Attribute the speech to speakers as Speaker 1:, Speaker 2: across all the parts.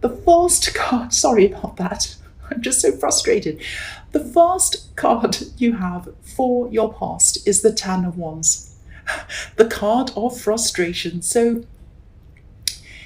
Speaker 1: The first card, sorry about that. I'm just so frustrated. The first card you have for your past is the Ten of Wands, the card of frustration. So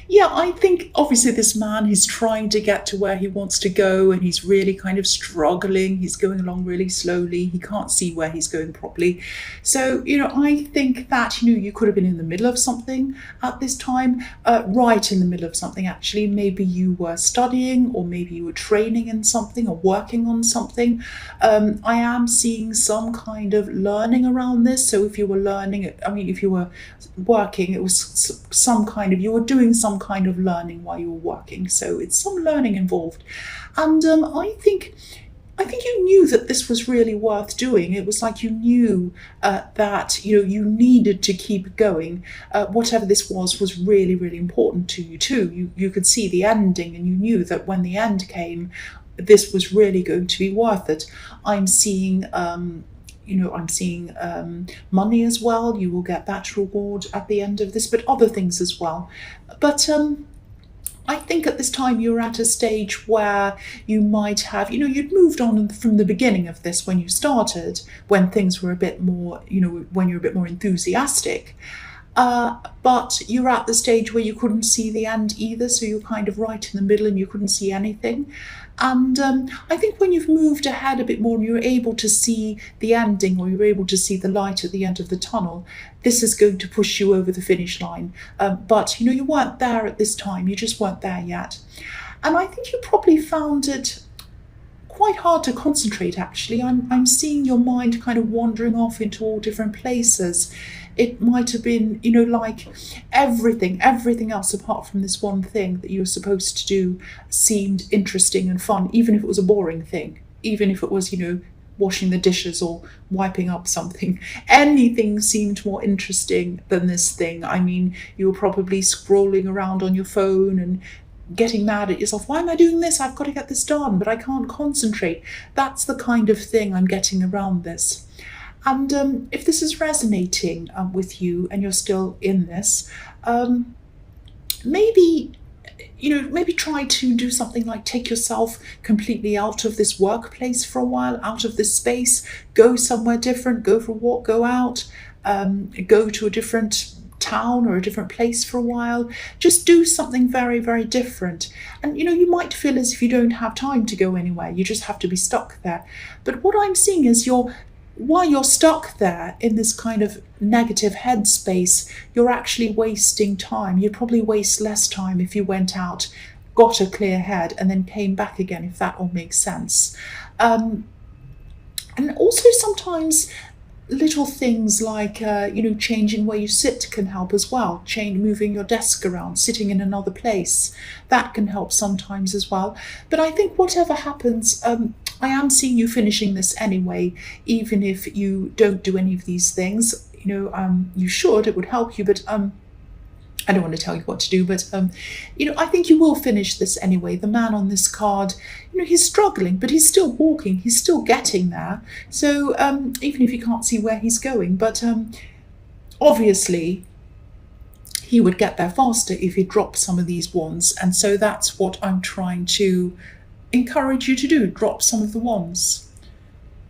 Speaker 1: yeah, I think obviously this man, he's trying to get to where he wants to go and he's really kind of struggling. He's going along really slowly. He can't see where he's going properly. So, I think that, you could have been in the middle of something at this time, right in the middle of something actually. Maybe you were studying or maybe you were training in something or working on something. I am seeing some kind of learning around this. So if you were learning, if you were working, it was some kind of, you were doing some kind of learning while you were working, so it's some learning involved. And I think you knew that this was really worth doing. It was like you knew that you needed to keep going. Whatever this was really, really important to you too. You could see the ending, and you knew that when the end came, this was really going to be worth it. I'm seeing money as well. You will get that reward at the end of this, but other things as well. But I think at this time you're at a stage where you might have, you'd moved on from the beginning of this when you started, when things were a bit more, when you're a bit more enthusiastic. But you're at the stage where you couldn't see the end either, so you're kind of right in the middle and you couldn't see anything. And I think when you've moved ahead a bit more and you're able to see the ending, or you're able to see the light at the end of the tunnel, this is going to push you over the finish line. But you weren't there at this time, you just weren't there yet. And I think you probably found it quite hard to concentrate actually. I'm seeing your mind kind of wandering off into all different places. It might have been, like everything else apart from this one thing that you were supposed to do seemed interesting and fun, even if it was a boring thing, even if it was, washing the dishes or wiping up something. Anything seemed more interesting than this thing. You were probably scrolling around on your phone and getting mad at yourself. Why am I doing this? I've got to get this done, but I can't concentrate. That's the kind of thing I'm getting around this. And if this is resonating with you and you're still in this, maybe try to do something like take yourself completely out of this workplace for a while, out of this space, go somewhere different, go for a walk, go out, go to a different town or a different place for a while. Just do something very, very different. And you might feel as if you don't have time to go anywhere, you just have to be stuck there. But what I'm seeing is while you're stuck there in this kind of negative headspace, you're actually wasting time. You'd probably waste less time if you went out, got a clear head, and then came back again, if that all makes sense. And also sometimes little things like, changing where you sit can help as well. Moving your desk around, sitting in another place, that can help sometimes as well. But I think whatever happens, I am seeing you finishing this anyway, even if you don't do any of these things. You should, it would help you, but I don't want to tell you what to do, but I think you will finish this anyway. The man on this card, he's struggling, but he's still walking, he's still getting there. So even if you can't see where he's going, but obviously he would get there faster if he dropped some of these wands. And so that's what I'm trying to encourage you to do. Drop some of the wands.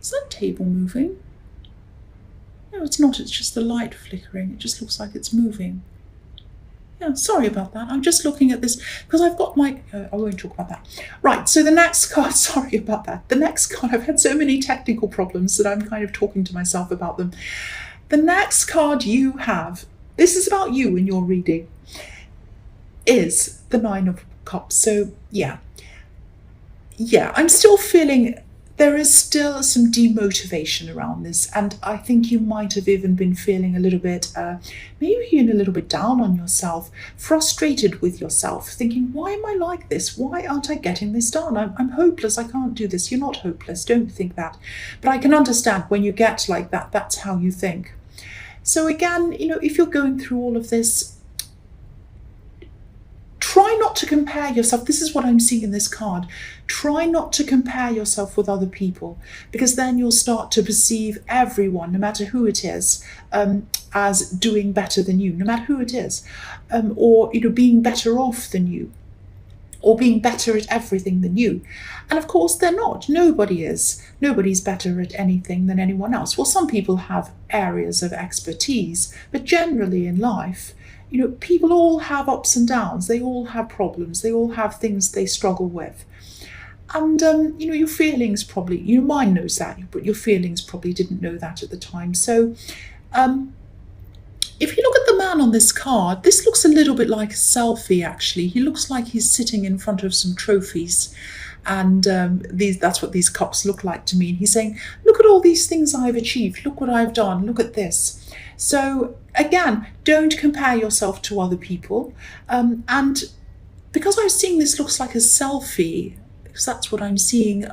Speaker 1: Is that table moving? No, it's not. It's just the light flickering. It just looks like it's moving. Yeah, sorry about that. I'm just looking at this because I've got my... I won't talk about that. Right, so the next card... Sorry about that. The next card... I've had so many technical problems that I'm kind of talking to myself about them. The next card you have, this is about you in your reading, is the Nine of Cups. So, yeah, I'm still feeling there is still some demotivation around this, and I think you might have even been feeling a little bit, maybe even a little bit down on yourself, frustrated with yourself, thinking, why am I like this? Why aren't I getting this done? I'm hopeless, I can't do this. You're not hopeless, don't think that. But I can understand when you get like that, that's how you think. So again, if you're going through all of this, try not to compare yourself. This is what I'm seeing in this card. Try not to compare yourself with other people, because then you'll start to perceive everyone, no matter who it is, as doing better than you, no matter who it is, or being better off than you, or being better at everything than you. And of course they're not. Nobody is. Nobody's better at anything than anyone else. Well, some people have areas of expertise, but generally in life, people all have ups and downs. They all have problems. They all have things they struggle with. And, your feelings probably, your mind knows that, but your feelings probably didn't know that at the time. So if you look at the man on this card, this looks a little bit like a selfie, actually. He looks like he's sitting in front of some trophies. And that's what these cups look like to me. And he's saying, look at all these things I've achieved. Look what I've done. Look at this. So again, don't compare yourself to other people. And because I'm seeing this looks like a selfie, because that's what I'm seeing,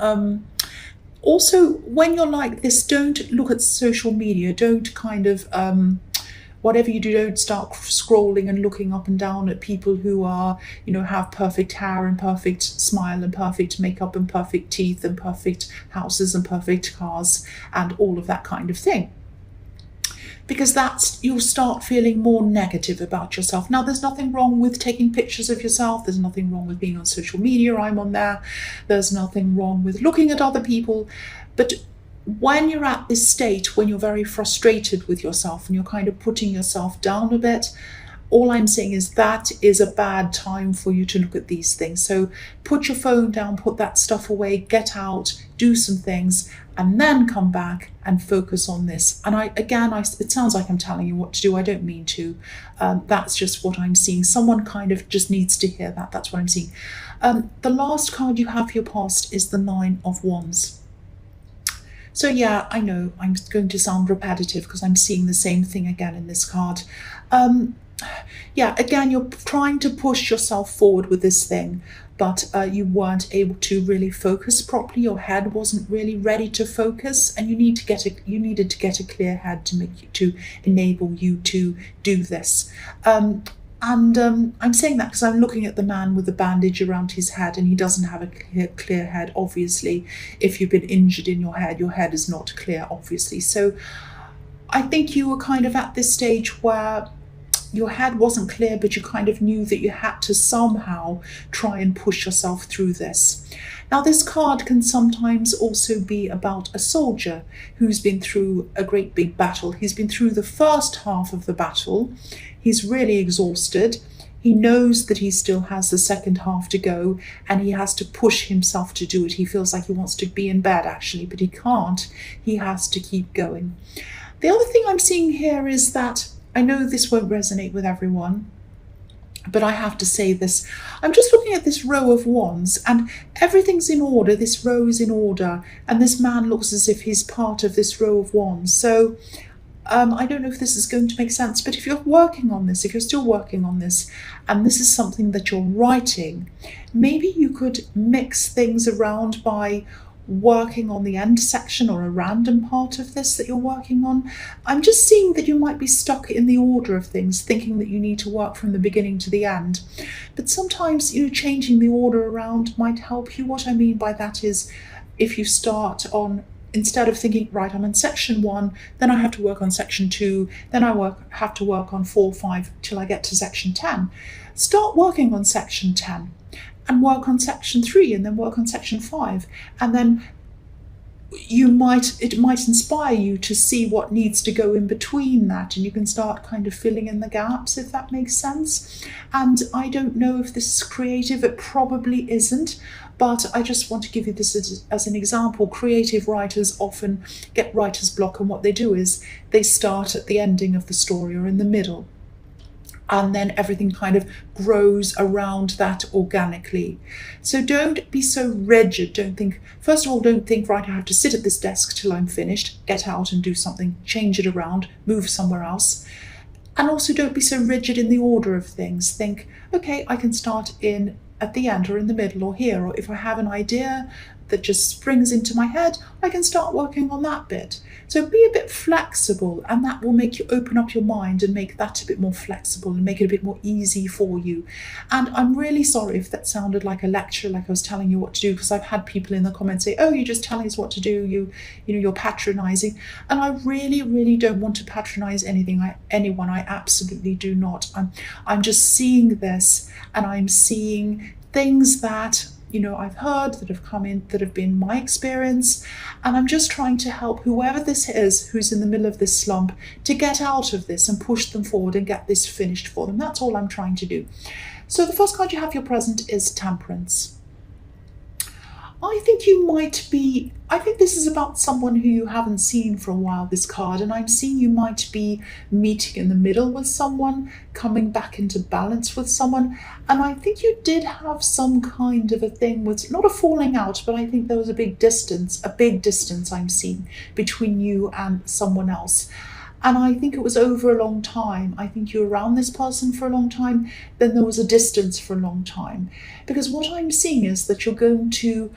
Speaker 1: also, when you're like this, don't look at social media. Don't kind of... whatever you do, don't start scrolling and looking up and down at people who are, have perfect hair and perfect smile and perfect makeup and perfect teeth and perfect houses and perfect cars and all of that kind of thing. Because you'll start feeling more negative about yourself. Now, there's nothing wrong with taking pictures of yourself. There's nothing wrong with being on social media. I'm on there. There's nothing wrong with looking at other people. But when you're at this state, when you're very frustrated with yourself and you're kind of putting yourself down a bit, all I'm saying is that is a bad time for you to look at these things. So put your phone down, put that stuff away, get out, do some things, and then come back and focus on this. And it sounds like I'm telling you what to do. I don't mean to. That's just what I'm seeing. Someone kind of just needs to hear that. That's what I'm seeing. The last card you have for your past is the 9 of Wands. So yeah, I know I'm going to sound repetitive because I'm seeing the same thing again in this card. Yeah, again, you're trying to push yourself forward with this thing, but you weren't able to really focus properly. Your head wasn't really ready to focus, and you needed to get a clear head to enable you to do this. I'm saying that because I'm looking at the man with the bandage around his head, and he doesn't have a clear head, obviously. If you've been injured in your head is not clear, obviously. So I think you were kind of at this stage where your head wasn't clear, but you kind of knew that you had to somehow try and push yourself through this. Now, this card can sometimes also be about a soldier who's been through a great big battle. He's been through the first half of the battle. He's really exhausted. He knows that he still has the second half to go, and he has to push himself to do it. He feels like he wants to be in bed, actually, but he can't. He has to keep going. The other thing I'm seeing here is that, I know this won't resonate with everyone, but I have to say this. I'm just looking at this row of wands, and everything's in order. This row is in order, and this man looks as if he's part of this row of wands. So I don't know if this is going to make sense, but if you're working on this, if you're still working on this, and this is something that you're writing, maybe you could mix things around by working on the end section or a random part of this that you're working on. I'm just seeing that you might be stuck in the order of things, thinking that you need to work from the beginning to the end. But sometimes, changing the order around might help you. What I mean by that is, if you start on, instead of thinking, right, I'm in section 1, then I have to work on section 2, then I have to work on 4, 5, till I get to section 10. Start working on section 10. And work on section 3, and then work on section 5, and then it might inspire you to see what needs to go in between that, and you can start kind of filling in the gaps, if that makes sense. And I don't know if this is creative. It probably isn't, but I just want to give you this as an example. Creative writers often get writer's block, and what they do is they start at the ending of the story or in the middle, and then everything kind of grows around that organically. So don't be so rigid. Don't think, right, I have to sit at this desk till I'm finished, get out and do something, change it around, move somewhere else. And also don't be so rigid in the order of things. Think, okay, I can start at the end or in the middle or here, or if I have an idea that just springs into my head, I can start working on that bit. So be a bit flexible, and that will make you open up your mind and make that a bit more flexible and make it a bit more easy for you. And I'm really sorry if that sounded like a lecture, like I was telling you what to do, because I've had people in the comments say, oh, you're just telling us what to do, you're patronizing. And I really, really don't want to patronize anyone. I absolutely do not. I'm just seeing this, and I'm seeing things that, you know, I've heard that have come in, that have been my experience, and I'm just trying to help whoever this is who's in the middle of this slump to get out of this and push them forward and get this finished for them. That's all I'm trying to do. So the first card you have, your present, is Temperance. I think this is about someone who you haven't seen for a while, this card, and I'm seeing you might be meeting in the middle with someone, coming back into balance with someone, and I think you did have some kind of a thing with, not a falling out, but I think there was a big distance I'm seeing between you and someone else. And I think it was over a long time. I think you were around this person for a long time, then there was a distance for a long time. Because what I'm seeing is that you're going to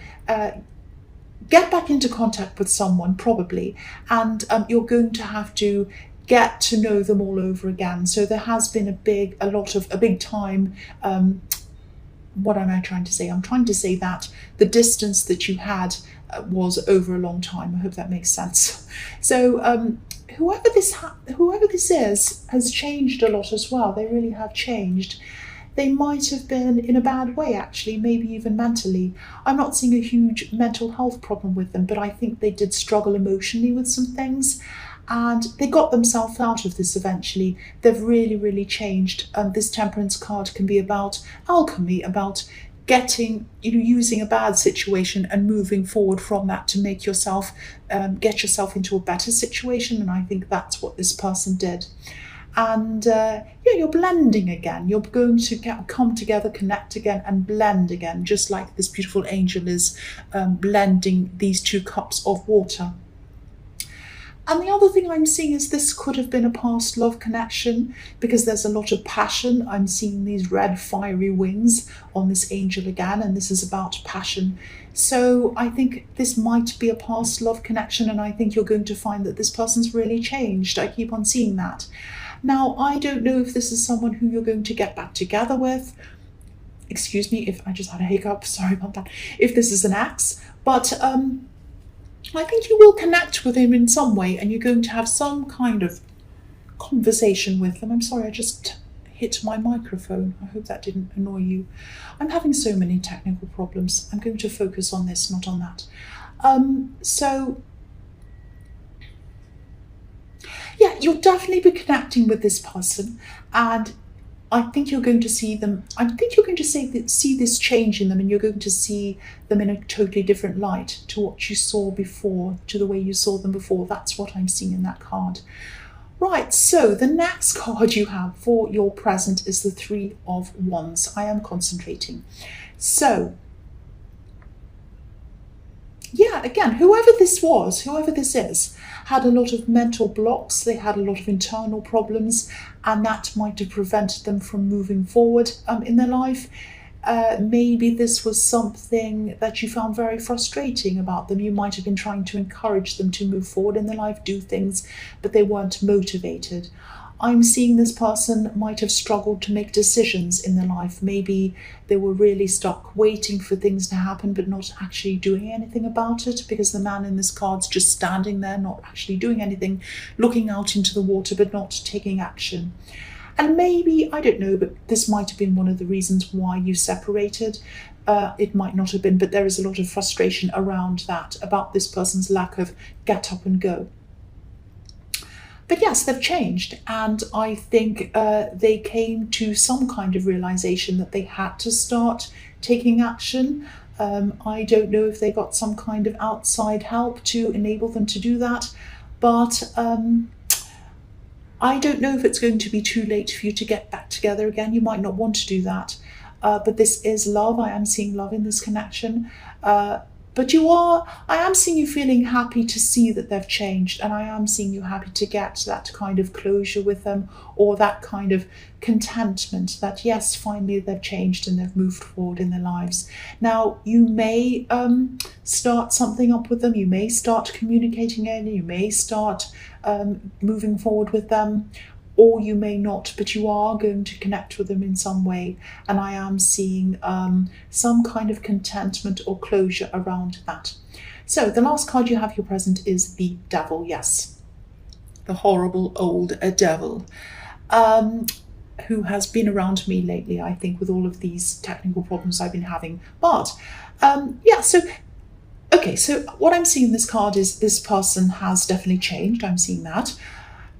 Speaker 1: get back into contact with someone, probably, and you're going to have to get to know them all over again. So there has been a big time. What am I trying to say? I'm trying to say that the distance that you had was over a long time. I hope that makes sense. So whoever this is has changed a lot as well. They really have changed. They might have been in a bad way, actually, maybe even mentally. I'm not seeing a huge mental health problem with them, but I think they did struggle emotionally with some things, and they got themselves out of this eventually. They've really, really changed. This Temperance card can be about alchemy, about using a bad situation and moving forward from that to make yourself, get yourself into a better situation. And I think that's what this person did. And you're blending again. You're going to come together, connect again, and blend again, just like this beautiful angel is blending these two cups of water. And the other thing I'm seeing is this could have been a past love connection, because there's a lot of passion. I'm seeing these red fiery wings on this angel again, and this is about passion. So I think this might be a past love connection, and I think you're going to find that this person's really changed. I keep on seeing that. Now, I don't know if this is someone who you're going to get back together with. Excuse me if I just had a hiccup, sorry about that. If this is an ex, but I think you will connect with him in some way, and you're going to have some kind of conversation with them. I'm sorry, I just hit my microphone. I hope that didn't annoy you. I'm having so many technical problems. I'm going to focus on this, not on that. Yeah, you'll definitely be connecting with this person, and I think you're going to see them. I think you're going to see this change in them, and you're going to see them in a totally different light to what you saw before, to the way you saw them before. That's what I'm seeing in that card. Right, so the next card you have for your present is the Three of Wands. I am concentrating. So, yeah, again, whoever this is, had a lot of mental blocks. They had a lot of internal problems, and that might have prevented them from moving forward in their life. Maybe this was something that you found very frustrating about them. You might have been trying to encourage them to move forward in their life, do things, but they weren't motivated. I'm seeing this person might have struggled to make decisions in their life. Maybe they were really stuck waiting for things to happen but not actually doing anything about it, because the man in this card's just standing there, not actually doing anything, looking out into the water but not taking action. And maybe, I don't know, but this might have been one of the reasons why you separated. It might not have been, but there is a lot of frustration around that, about this person's lack of get up and go. But yes, they've changed, and I think they came to some kind of realization that they had to start taking action. I don't know if they got some kind of outside help to enable them to do that, but I don't know if it's going to be too late for you to get back together again. You might not want to do that, but this is love. I am seeing love in this connection. But I am seeing you feeling happy to see that they've changed, and I am seeing you happy to get that kind of closure with them, or that kind of contentment that, yes, finally they've changed and they've moved forward in their lives. Now, you may start something up with them, you may start communicating again, you may start moving forward with them, or you may not, but you are going to connect with them in some way. And I am seeing some kind of contentment or closure around that. So the last card you have, your present, is the Devil. Yes, the horrible old devil. who has been around me lately, I think, with all of these technical problems I've been having. But yeah, so okay, so what I'm seeing in this card is this person has definitely changed. I'm seeing that.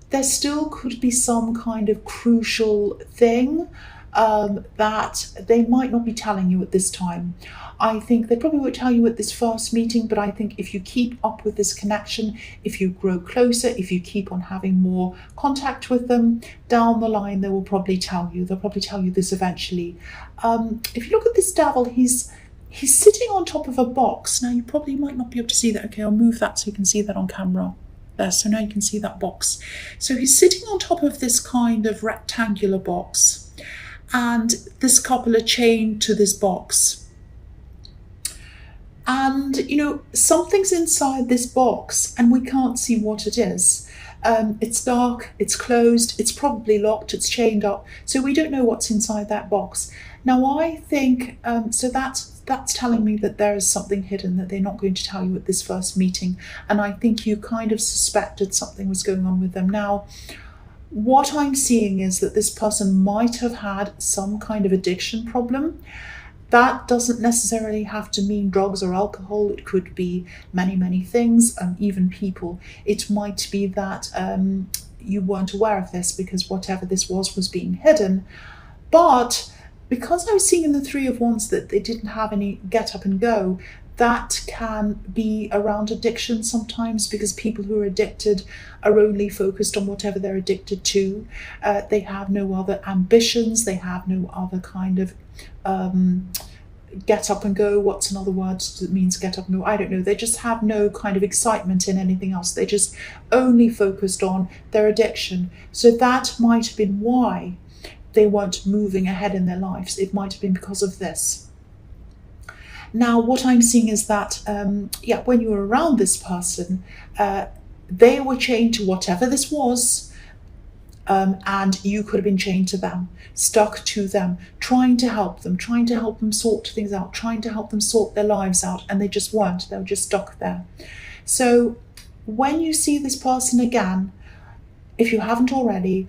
Speaker 1: There still could be some kind of crucial thing that they might not be telling you at this time. I think they probably won't tell you at this first meeting, but I think if you keep up with this connection, if you grow closer, if you keep on having more contact with them, down the line they will probably tell you. They'll probably tell you this eventually. If you look at this devil, he's sitting on top of a box. Now you probably might not be able to see that. Okay, I'll move that so you can see that on camera. There, so now you can see that box. So he's sitting on top of this kind of rectangular box, and this couple are chained to this box. And, you know, something's inside this box and we can't see what it is. It's dark, it's closed, it's probably locked, it's chained up. So we don't know what's inside that box. Now I think, so that's telling me that there is something hidden that they're not going to tell you at this first meeting. And I think you kind of suspected something was going on with them. Now, what I'm seeing is that this person might have had some kind of addiction problem. That doesn't necessarily have to mean drugs or alcohol. It could be many, many things, even people. It might be that you weren't aware of this because whatever this was being hidden. But because I was seeing in the Three of Wands that they didn't have any get up and go, that can be around addiction sometimes, because people who are addicted are only focused on whatever they're addicted to. They have no other ambitions. They have no other kind of get up and go. What's another word that means get up and go? I don't know. They just have no kind of excitement in anything else. They just only focused on their addiction. So that might have been why they weren't moving ahead in their lives. It might have been because of this. Now, what I'm seeing is that, when you were around this person, they were chained to whatever this was, and you could have been chained to them, stuck to them, trying to help them sort things out, trying to help them sort their lives out, and they just weren't. They were just stuck there. So when you see this person again, if you haven't already,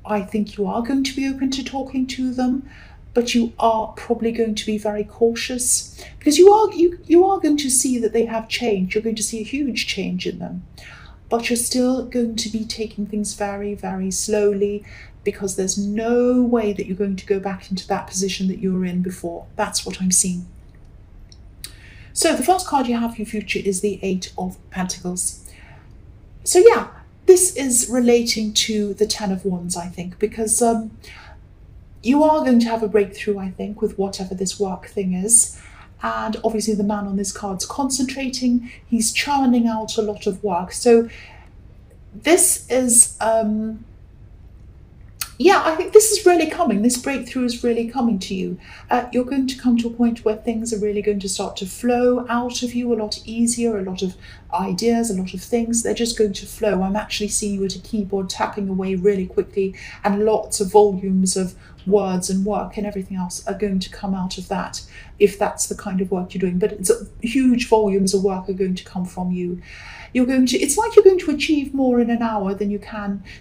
Speaker 1: I think you are going to be open to talking to them, but you are probably going to be very cautious, because you are going to see that they have changed. You're going to see a huge change in them, but you're still going to be taking things very, very slowly, because there's no way that you're going to go back into that position that you were in before. That's what I'm seeing. So the first card you have for your future is the Eight of Pentacles. So yeah, this is relating to the Ten of Wands, I think, because you are going to have a breakthrough, I think, with whatever this work thing is. And obviously the man on this card's concentrating. He's churning out a lot of work. So this is, I think this is really coming. This breakthrough is really coming to you. You're going to come to a point where things are really going to start to flow out of you a lot easier, a lot of ideas, a lot of things. They're just going to flow. I'm actually seeing you at a keyboard tapping away really quickly, and lots of volumes of words and work and everything else are going to come out of that, if that's the kind of work you're doing. But it's huge volumes of work are going to come from you. It's like you're going to achieve more in an hour than you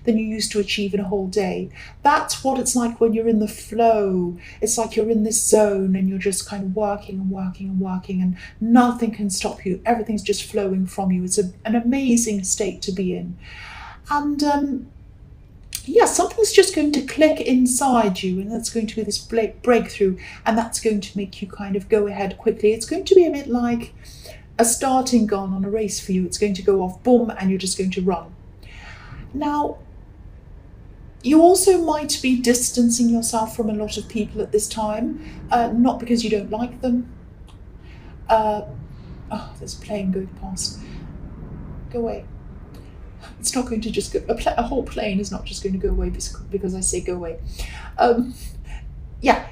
Speaker 1: used to achieve in a whole day. That's what it's like when you're in the flow. It's like you're in this zone and you're just kind of working and working and working, and nothing can stop you. Everything's just flowing from you. It's an amazing state to be in. And something's just going to click inside you, and that's going to be this breakthrough, and that's going to make you kind of go ahead quickly. It's going to be a bit like a starting gun on a race for you. It's going to go off, boom, and you're just going to run. Now, you also might be distancing yourself from a lot of people at this time, not because you don't like them. There's a plane going past. Go away. It's not going to just go, a whole plane is not just going to go away because I say go away.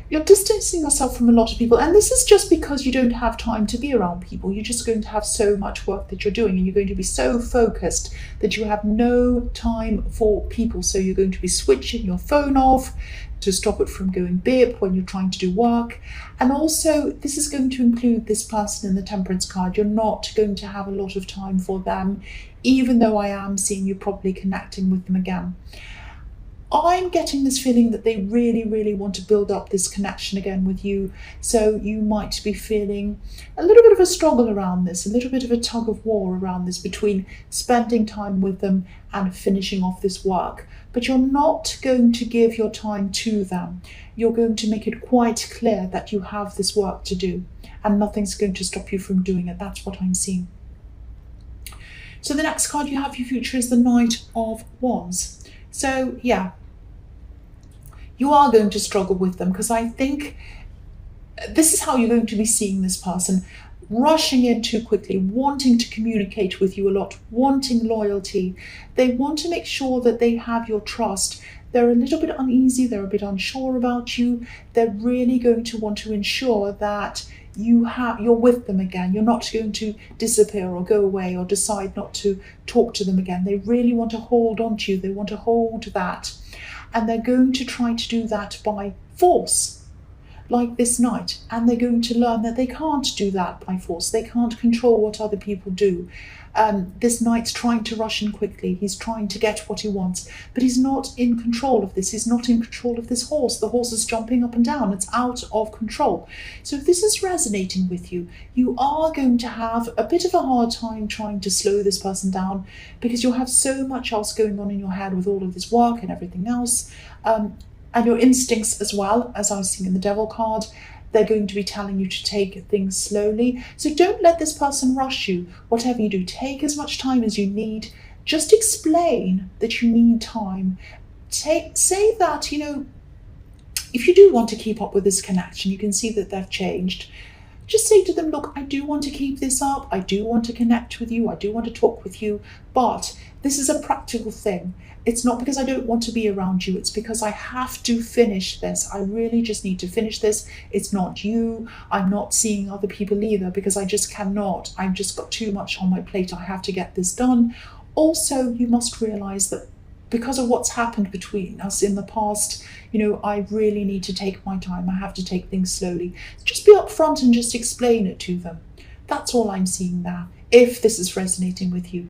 Speaker 1: You're distancing yourself from a lot of people, and this is just because you don't have time to be around people. You're just going to have so much work that you're doing, and you're going to be so focused that you have no time for people. So you're going to be switching your phone off to stop it from going beep when you're trying to do work. And also, this is going to include this person in the Temperance card. You're not going to have a lot of time for them, even though I am seeing you probably connecting with them again. I'm getting this feeling that they really, really want to build up this connection again with you. So you might be feeling a little bit of a struggle around this, a little bit of a tug of war around this between spending time with them and finishing off this work. But you're not going to give your time to them. You're going to make it quite clear that you have this work to do and nothing's going to stop you from doing it. That's what I'm seeing. So the next card you have for your future is the Knight of Wands. So yeah, you are going to struggle with them because I think this is how you're going to be seeing this person. Rushing in too quickly, wanting to communicate with you a lot, wanting loyalty. They want to make sure that they have your trust. They're a little bit uneasy, they're a bit unsure about you. They're really going to want to ensure that you're with them again. You're not going to disappear or go away or decide not to talk to them again. They really want to hold on to you. They want to hold that. And they're going to try to do that by force, like this Knight. And they're going to learn that they can't do that by force. They can't control what other people do. This Knight's trying to rush in quickly. He's trying to get what he wants, but he's not in control of this. He's not in control of this horse. The horse is jumping up and down. It's out of control. So if this is resonating with you, you are going to have a bit of a hard time trying to slow this person down because you'll have so much else going on in your head with all of this work and everything else. And your instincts as well, as I was seeing in the Devil card, they're going to be telling you to take things slowly. So don't let this person rush you. Whatever you do, take as much time as you need. Just explain that you need time. Say that, if you do want to keep up with this connection, you can see that they've changed. Just say to them, look, I do want to keep this up. I do want to connect with you. I do want to talk with you. But this is a practical thing. It's not because I don't want to be around you. It's because I have to finish this. I really just need to finish this. It's not you. I'm not seeing other people either because I just cannot. I've just got too much on my plate. I have to get this done. Also, you must realize that because of what's happened between us in the past, I really need to take my time. I have to take things slowly. Just be upfront and just explain it to them. That's all I'm seeing there, if this is resonating with you.